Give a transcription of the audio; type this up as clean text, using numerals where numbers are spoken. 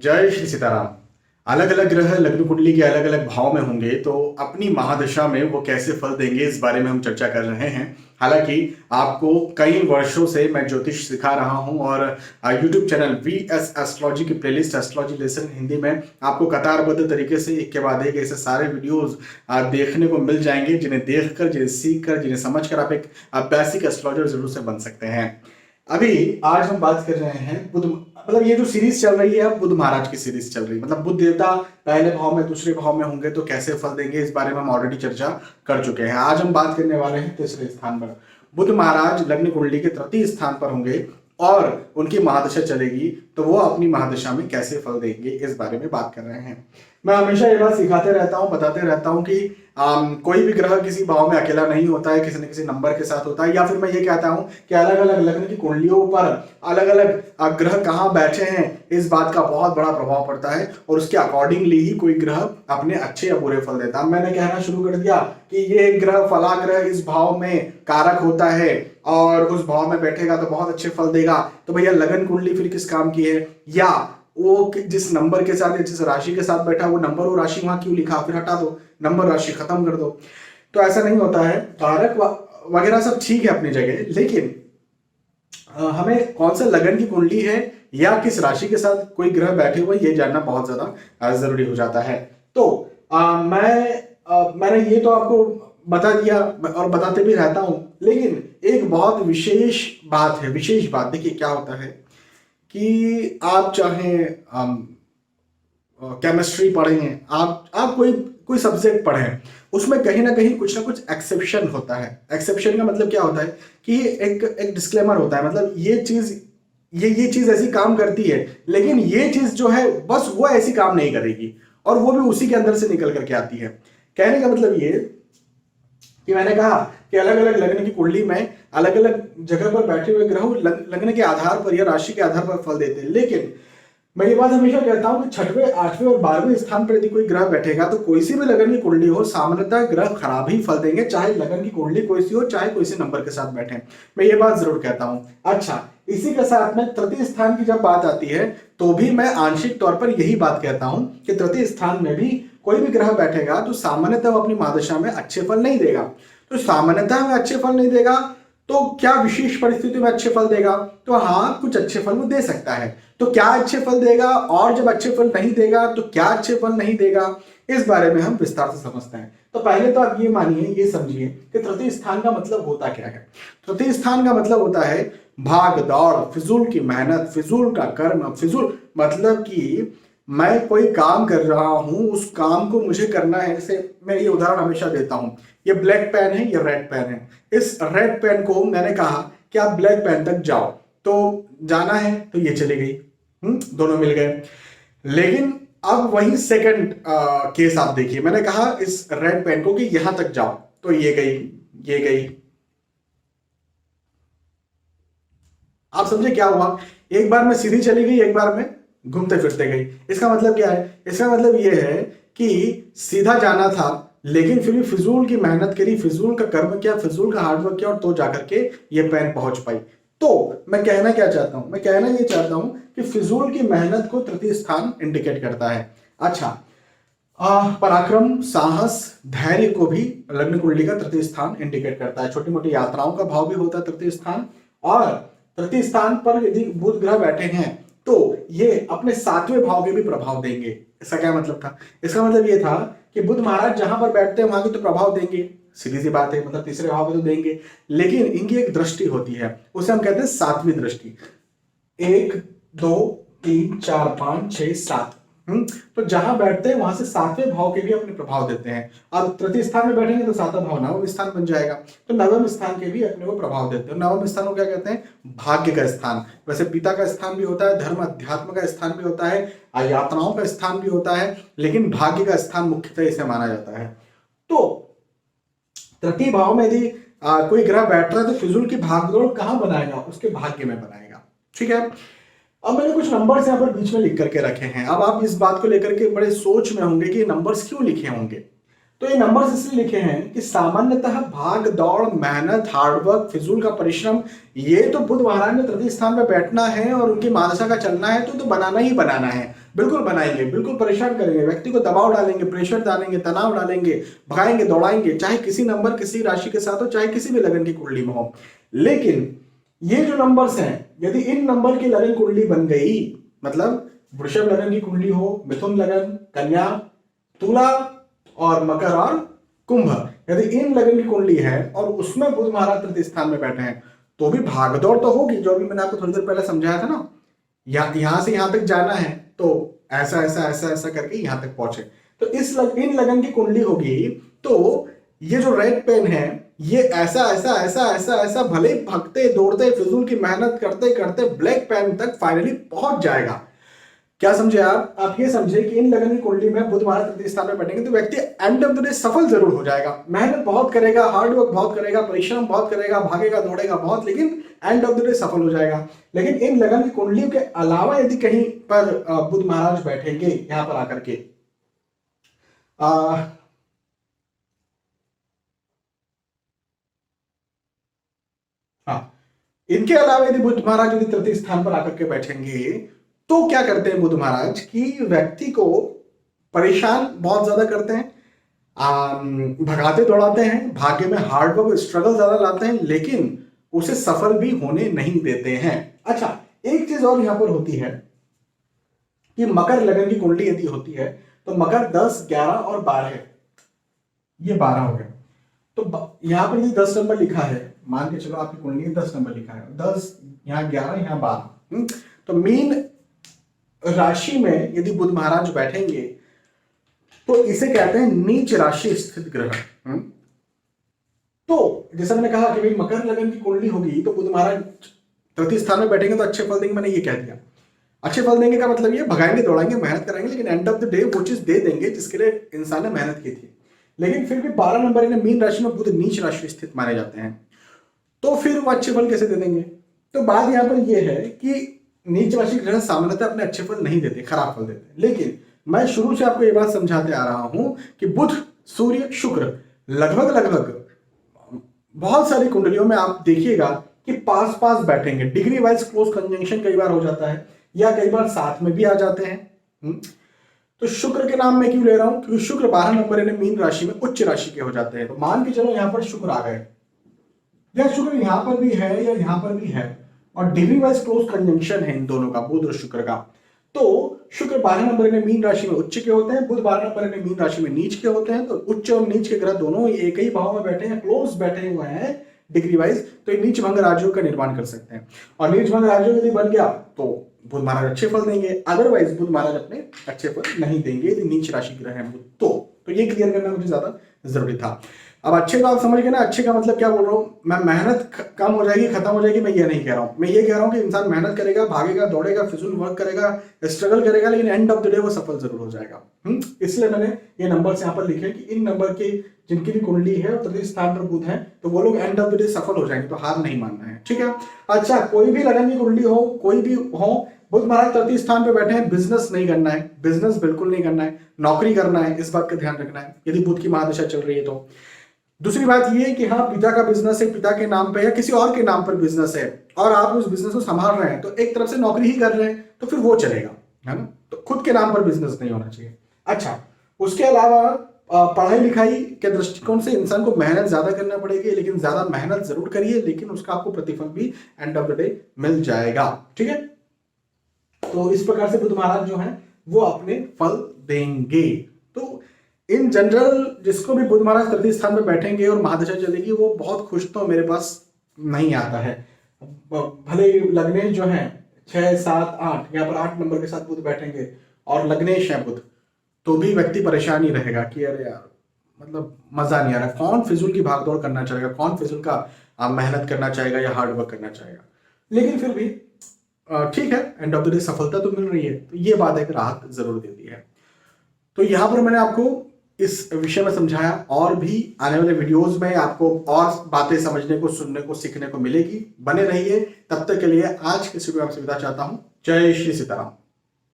जय श्री सीताराम। अलग अलग ग्रह लग्न कुंडली के अलग अलग भाव में होंगे तो अपनी महादशा में वो कैसे फल देंगे इस बारे में हम चर्चा कर रहे हैं। हालांकि आपको कई वर्षों से मैं ज्योतिष सिखा रहा हूं और यूट्यूब चैनल VS एस्ट्रोलॉजी की प्लेलिस्ट एस्ट्रोलॉजी लेसन हिंदी में आपको कतारबद्ध तरीके से एक के बाद एक ऐसे सारे वीडियोस देखने को मिल जाएंगे जिन्हें देखकर, जिन्हें सीखकर, जिन्हें समझकर आप एक बेसिक एस्ट्रोलॉजर जरूर से बन सकते हैं। अभी आज हम बात कर रहे हैं बुध, मतलब ये जो सीरीज चल रही है अब बुध महाराज की सीरीज चल रही है। मतलब बुध देवता पहले भाव में दूसरे भाव में होंगे तो कैसे फल देंगे इस बारे में हम ऑलरेडी चर्चा कर चुके हैं। आज हम बात करने वाले हैं तीसरे स्थान पर। बुध महाराज लग्न कुंडली के तृतीय स्थान पर होंगे और उनकी महादशा चलेगी तो वो अपनी महादशा में कैसे फल देंगे इस बारे में बात कर रहे हैं। मैं हमेशा ये बात सिखाते रहता हूँ, बताते रहता हूँ कि कोई भी ग्रह किसी भाव में अकेला नहीं होता है, किसी न किसी नंबर के साथ होता है। या फिर मैं ये कहता हूँ कि अलग अलग लग्न की कुंडलियों पर अलग अलग ग्रह कहाँ बैठे हैं इस बात का बहुत बड़ा प्रभाव पड़ता है और उसके अकॉर्डिंगली ही कोई ग्रह अपने अच्छे या बुरे फल देता है। मैंने कहना शुरू कर दिया कि ये ग्रह फला ग्रह इस भाव में कारक होता है और उस भाव में बैठेगा तो बहुत अच्छे फल देगा, तो भैया लगन कुंडली फिर किस काम की है? या वो जिस नंबर के साथ या जिस राशि के साथ बैठा वो नंबर और राशि वहां क्यों लिखा, फिर हटा दो, नंबर राशि खत्म कर दो। तो ऐसा नहीं होता है। कारक वगैरह सब ठीक है अपनी जगह, लेकिन हमें कौन सा लगन की कुंडली है या किस राशि के साथ कोई ग्रह बैठे हुए ये जानना बहुत ज्यादा जरूरी हो जाता है। तो मैंने ये तो आपको बता दिया और बताते भी रहता हूं, लेकिन एक बहुत विशेष बात है। विशेष बात देखिए क्या होता है कि आप चाहे केमिस्ट्री पढ़ें, आप कोई सब्जेक्ट पढ़ें, उसमें कहीं ना कहीं कुछ ना कुछ एक्सेप्शन होता है। एक्सेप्शन का मतलब क्या होता है कि एक डिस्क्लेमर होता है, मतलब ये चीज ऐसी काम करती है, लेकिन ये चीज जो है बस वो ऐसी काम नहीं करेगी और वो भी उसी के अंदर से निकल करके आती है। कहने का मतलब ये कि मैंने कहा कि अलग अलग लग्न की कुंडली में अलग अलग जगह पर बैठे हुए ग्रह लग्न के आधार पर या राशि के आधार पर फल देते हैं। लेकिन मैं ये बात हमेशा कहता हूं कि 6वें, 8वें और 12वें स्थान पर यदि कोई ग्रह बैठेगा तो कोई सी भी लगन की कुंडली हो, सामान्यतः ग्रह खराब ही फल देंगे, चाहे लगन की कुंडली कोई सी हो, चाहे कोई सी नंबर के साथ बैठे। मैं ये बात जरूर कहता हूं। अच्छा, इसी के साथ में तृतीय स्थान की जब बात आती है तो भी मैं आंशिक तौर पर यही बात कहता हूं कि तृतीय स्थान में भी कोई भी ग्रह बैठेगा तो सामान्यतः अपनी महादशा में अच्छे फल नहीं देगा। तो सामान्यतः में अच्छे फल नहीं देगा तो क्या विशेष परिस्थिति में अच्छे फल देगा? तो हाँ, कुछ अच्छे फल वो दे सकता है। तो क्या अच्छे फल देगा और जब अच्छे फल नहीं देगा तो क्या अच्छे फल नहीं देगा, इस बारे में हम विस्तार से समझते हैं। तो पहले तो आप ये मानिए, ये समझिए कि तृतीय स्थान का मतलब होता क्या है। तृतीय स्थान का मतलब होता है भाग दौड़, फिजूल की मेहनत, फिजूल का कर्म। फिजूल मतलब कि मैं कोई काम कर रहा हूं, उस काम को मुझे करना है। जैसे मैं ये उदाहरण हमेशा देता हूं, ये ब्लैक पेन है, ये रेड पेन है। इस रेड पेन को मैंने कहा कि आप ब्लैक पेन तक जाओ, तो जाना है तो ये चली गई, दोनों मिल गए। लेकिन अब वही सेकंड केस आप देखिए, मैंने कहा इस रेड पेन को कि यहां तक जाओ, तो ये गई, ये गई। आप समझे क्या हुआ? एक बार में सीधी चली गई, एक बार में घूमते फिरते गई। इसका मतलब क्या है? इसका मतलब यह है कि सीधा जाना था लेकिन फिर भी फिजूल की मेहनत करी, फिजूल का कर्म किया, फिजूल का हार्डवर्क किया और तो जाकर के ये पेन पहुंच पाई। तो मैं कहना क्या चाहता हूं? मैं कहना ये चाहता हूं कि फिजूल की मेहनत को तृतीय स्थान इंडिकेट करता है। अच्छा, पराक्रम, साहस, धैर्य को भी लग्न कुंडली का तृतीय स्थान इंडिकेट करता है। छोटी मोटी यात्राओं का भाव भी होता है तृतीय स्थान। और तृतीय स्थान पर यदि बुध ग्रह बैठे हैं तो ये अपने 7वें भाव के भी प्रभाव देंगे। इसका क्या मतलब था? इसका मतलब ये था कि बुध महाराज जहां पर बैठते हैं वहां के तो प्रभाव देंगे, सीधी सी बात है, मतलब तीसरे भाव में तो देंगे। लेकिन इनकी एक दृष्टि होती है, उसे हम कहते हैं 7वीं दृष्टि। 1 2 3 4 5 6 7, तो जहां बैठते हैं वहां से 7वें भाव के भी अपने प्रभाव देते हैं। अब तृतीय स्थान में बैठेंगे तो 7वां भाव नवम स्थान बन जाएगा, तो नवम स्थान के भी अपने को प्रभाव देते हैं। नवम स्थान को क्या कहते हैं? भाग्य का स्थान। वैसे पिता का स्थान भी होता है, धर्म अध्यात्म का स्थान भी होता है, यात्राओं का स्थान भी होता है, लेकिन भाग्य का स्थान मुख्यतः इसे माना जाता है। तो तृतीय भाव में यदि कोई ग्रह बैठ रहा है तो फिजूल की भागदौड़ कहां बनाएगा? उसके भाग्य में बनाएगा। ठीक है। अब मैंने कुछ नंबर्स यहाँ पर बीच में लिख करके रखे हैं। अब आप इस बात को लेकर के बड़े सोच में होंगे कि ये नंबर्स क्यों लिखे होंगे। तो ये नंबर्स इसलिए लिखे हैं कि सामान्यतः भाग दौड़, मेहनत, हार्डवर्क, फिजूल का परिश्रम, ये तो बुध महाराज ने तृतीय स्थान पर बैठना है और उनकी महादशा का चलना है तो बनाना ही बनाना है। बिल्कुल बनाएंगे, बिल्कुल परेशान करेंगे, व्यक्ति को दबाव डालेंगे, प्रेशर डालेंगे, तनाव डालेंगे, भगाएंगे, दौड़ाएंगे, चाहे किसी नंबर किसी राशि के साथ हो, चाहे किसी भी लगन की कुंडली में हो। लेकिन ये जो नंबर्स हैं, यदि इन नंबर की लगन कुंडली बन गई, मतलब वृषभ लगन की कुंडली हो, मिथुन लगन, कन्या, तुला और मकर और कुंभ, यदि इन लगन की कुंडली है और उसमें बुध महाराज तृतीय स्थान में बैठे हैं, तो भी भागदौड़ तो होगी, जो भी मैंने आपको थोड़ी देर पहले समझाया था ना, यहां से यहां तक जाना है तो ऐसा ऐसा ऐसा ऐसा करके यहां तक पहुंचे। तो इन लगन की कुंडली होगी, तो ये जो रेड पेन है, ये ऐसा ऐसा ऐसा ऐसा ऐसा भले भागते दौड़ते फिजूल की मेहनत करते करते ब्लैक पेन तक फाइनली पहुंच जाएगा। क्या समझे आप ये समझे कि इन लगन की कुंडली में बुध महाराज तृतीय स्थान में बैठेंगे तो व्यक्ति एंड ऑफ द डे सफल जरूर हो जाएगा, मेहनत बहुत करेगा, हार्ड वर्क बहुत करेगा, परिश्रम बहुत करेगा, भागेगा दौड़ेगा बहुत, लेकिन एंड ऑफ द डे सफल हो जाएगा। लेकिन इन लगन की कुंडलियों के अलावा यदि कहीं पर बुध महाराज बैठेंगे यहां पर आकर के, हाँ, इनके अलावा यदि बुध महाराज यदि तृतीय स्थान पर आकर के बैठेंगे तो क्या करते हैं बुध महाराज कि व्यक्ति को परेशान बहुत ज्यादा करते हैं, भगाते दौड़ाते हैं, भाग्य में हार्ड वर्क स्ट्रगल ज्यादा लाते हैं, लेकिन उसे सफल भी होने नहीं देते हैं। अच्छा, एक चीज और यहां पर होती है कि मकर लगन की कुंडली यदि होती है तो मकर 10, 11 और 12, ये 12 हो गया। तो यहां पर ये 10 नंबर लिखा है, मान के चलो आपकी कुंडली में 10 नंबर लिखा है, 10 यहाँ 11 यहाँ 12, तो मीन राशि में यदि बुध महाराज बैठेंगे तो इसे कहते हैं नीच राशि स्थित ग्रह। तो जैसा मैंने कहा कि भाई मकर लगन की कुंडली होगी तो बुध महाराज तृतीय स्थान में बैठेंगे तो अच्छे फल देंगे, मैंने ये कह दिया। अच्छे फल देंगे का मतलब ये भगाएंगे दौड़ाएंगे मेहनत कराएंगे, लेकिन एंड ऑफ द डे वो चीज दे देंगे जिसके लिए इंसान ने मेहनत की थी। लेकिन फिर भी 12 नंबर यानी मीन राशि में बुध नीच राशि स्थित माने जाते हैं, तो फिर वो अच्छे फल कैसे दे देंगे? तो बात यहां पर यह है कि नीच राशि ग्रह सामान्यतः अपने अच्छे फल नहीं देते, खराब फल देते। लेकिन मैं शुरू से आपको ये बात समझाते आ रहा हूं कि बुध, सूर्य, शुक्र लगभग बहुत सारी कुंडलियों में आप देखिएगा कि पास पास बैठेंगे, डिग्री वाइज क्लोज कंजंक्शन कई बार हो जाता है या कई बार साथ में भी आ जाते हैं। तो शुक्र के नाम में क्यों ले रहा हूं? क्योंकि शुक्र 12 नंबर यानी मीन राशि में उच्च राशि के हो जाते हैं। तो मान के चलो यहां पर शुक्र आ गए, या शुक्र यहां पर भी है या यहां पर भी है, और डिग्री वाइज क्लोज कंजंक्शन है इन दोनों का, बुध और शुक्र का। तो शुक्र 12 नंबर में मीन राशि में उच्च के होते हैं, बुध 12 नंबर में मीन राशि में नीच के होते हैं। तो उच्च और नीच के ग्रह दोनों एक ही भाव में बैठे हैं, क्लोज बैठे हुए हैं डिग्री वाइज, तो ये नीच भंग राजयोग का निर्माण कर सकते हैं। और नीच भंग राजयोग यदि बन गया तो बुध महाराज अच्छे फल देंगे, अदरवाइज बुध महाराज अपने अच्छे फल नहीं देंगे यदि नीच राशि ग्रह है बुध। तो ये क्लियर करना मुझे ज्यादा जरूरी था। अब अच्छे का आप समझ गए ना, अच्छे का मतलब क्या बोल रहा हूँ मैं, मेहनत कम हो जाएगी, खत्म हो जाएगी, मैं ये नहीं कह रहा हूँ। मैं ये कह रहा हूँ कि इंसान मेहनत करेगा, भागेगा, दौड़ेगा, फिजूल वर्क करेगा, स्ट्रगल करेगा, लेकिन एंड ऑफ द डे वो सफल जरूर हो जाएगा। इसलिए मैंने ये नंबर्स यहाँ पर लिखे कि इन नंबर के जिनकी भी कुंडली है और तृतीय स्थान पर बुध है तो वो लोग एंड ऑफ द डे सफल हो जाएंगे, तो हार नहीं मानना है, ठीक है। अच्छा, कोई भी लगन की कुंडली हो, कोई भी हो, बुध महाराज तृतीय स्थान पे बैठे हैं, बिजनेस नहीं करना है, बिजनेस बिल्कुल नहीं करना है, नौकरी करना है, इस बात का ध्यान रखना है यदि बुध की महादशा चल रही है तो। दूसरी बात ये है कि हाँ, पिता का बिजनेस है, पिता के नाम पे या किसी और के नाम पर बिजनेस है और आप उस बिजनेस को संभाल रहे हैं, तो एक तरफ से नौकरी ही कर रहे हैं तो फिर वो चलेगा, है ना। तो खुद के नाम पर बिजनेस नहीं होना चाहिए। अच्छा, उसके अलावा पढ़ाई लिखाई के दृष्टिकोण से इंसान को मेहनत ज्यादा करना पड़ेगी, लेकिन ज्यादा मेहनत जरूर करिए, लेकिन उसका आपको प्रतिफल भी end of the day meal जाएगा, ठीक है। तो इस प्रकार से बुध महाराज जो है वो अपने फल देंगे। तो इन जनरल जिसको भी बुध महाराज तृतीय स्थान में बैठेंगे और महादशा चलेगी वो बहुत खुश तो मेरे पास नहीं आता है। भले लग्नेश जो है 6, 7, 8, यहाँ पर 8 नंबर के साथ बुध बैठेंगे और लग्नेश है बुध, तो भी व्यक्ति परेशान ही रहेगा कि अरे यार मतलब मजा नहीं आ रहा, कौन फिजूल की भागदौड़ करना चाहेगा, कौन फिजूल का मेहनत करना चाहेगा या हार्ड वर्क करना चाहेगा। लेकिन फिर भी ठीक है, एंड ऑफ द डे सफलता तो मिल रही है, तो ये बात एक राहत जरूर देती है। तो यहाँ पर मैंने आपको इस विषय में समझाया, और भी आने वाले वीडियोस में आपको और बातें समझने को, सुनने को, सीखने को मिलेगी। बने रहिए, तब तक के लिए आज के वीडियो में आपसे विदा चाहता हूं। जय श्री सीताराम।